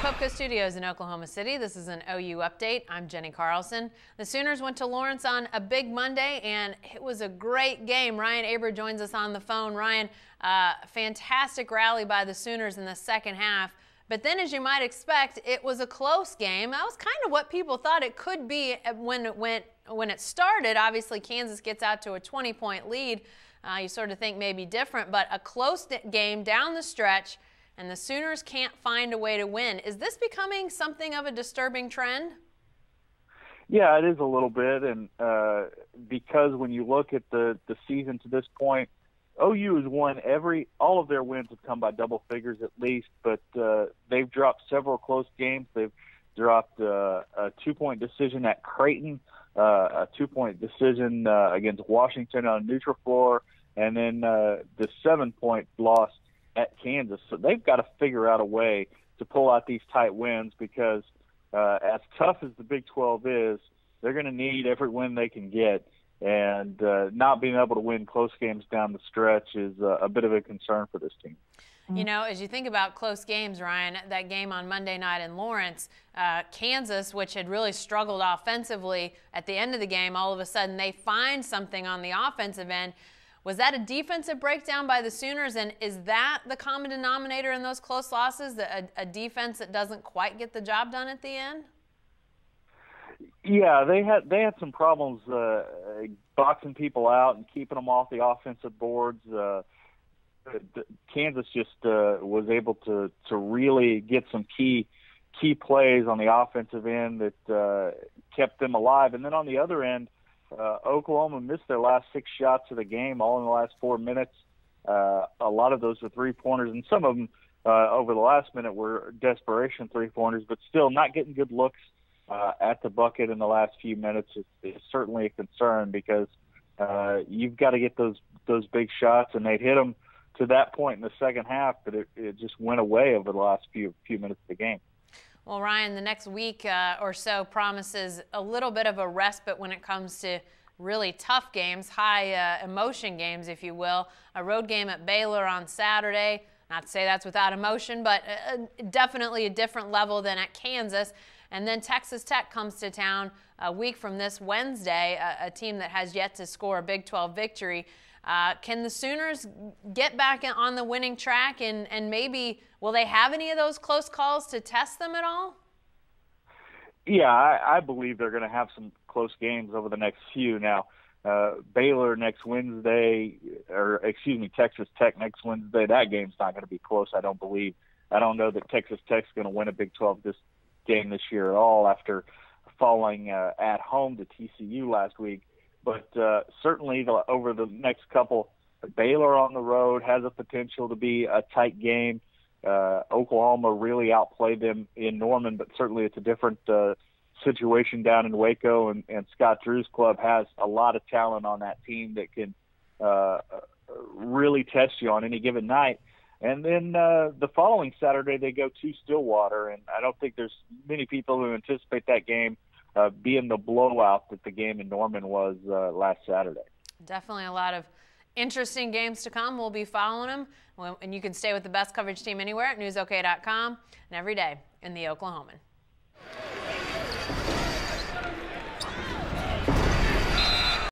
Pupco Studios in Oklahoma City. This is an OU update. I'm Jenny Carlson. The Sooners went to Lawrence on a big Monday, and it was a great game. Ryan Aber joins us on the phone. Ryan, fantastic rally by the Sooners in the second half. But then, as you might expect, it was a close game. That was kind of what people thought it could be when it started. Obviously, Kansas gets out to a 20-point lead. You sort of think maybe different, but a close game down the stretch, and the Sooners can't find a way to win. Is this becoming something of a disturbing trend? Yeah, it is a little bit, and because when you look at the season to this point, OU has won all of their wins have come by double figures at least, but they've dropped several close games. They've dropped a 2-point decision at Creighton, a 2-point decision against Washington on a neutral floor, and then the 7-point loss at Kansas. So they've got to figure out a way to pull out these tight wins because as tough as the Big 12 is, they're going to need every win they can get. And not being able to win close games down the stretch is a bit of a concern for this team. You know, as you think about close games, Ryan, that game on Monday night in Lawrence, Kansas, which had really struggled offensively at the end of the game, all of a sudden they find something on the offensive end. Was that a defensive breakdown by the Sooners, and is that the common denominator in those close losses, a defense that doesn't quite get the job done at the end? Yeah, they had some problems boxing people out and keeping them off the offensive boards. Kansas just was able to really get some key plays on the offensive end that kept them alive. And then on the other end, Oklahoma missed their last 6 shots of the game, all in the last 4 minutes. A lot of those were three-pointers, and some of them over the last minute were desperation three-pointers, but still not getting good looks at the bucket in the last few minutes is certainly a concern because you've got to get those big shots, and they'd hit them to that point in the second half, but it just went away over the last few minutes of the game. Well, Ryan, the next week or so promises a little bit of a respite when it comes to really tough games, high emotion games, if you will. A road game at Baylor on Saturday. Not to say that's without emotion, but definitely a different level than at Kansas. And then Texas Tech comes to town a week from this Wednesday, a team that has yet to score a Big 12 victory. Can the Sooners get back on the winning track, and maybe will they have any of those close calls to test them at all? Yeah, I believe they're going to have some close games over the next few. Now, Baylor next Wednesday, Texas Tech next Wednesday, that game's not going to be close, I don't believe. I don't know that Texas Tech's going to win a Big 12 game this year at all after falling at home to TCU last week. But certainly over the next couple, Baylor on the road has a potential to be a tight game. Oklahoma really outplayed them in Norman, but certainly it's a different situation down in Waco, and Scott Drew's club has a lot of talent on that team that can really test you on any given night. And then the following Saturday they go to Stillwater, and I don't think there's many people who anticipate that game being the blowout that the game in Norman was last Saturday. Definitely a lot of interesting games to come. We'll be following them, and you can stay with the best coverage team anywhere at newsok.com and every day in the Oklahoman.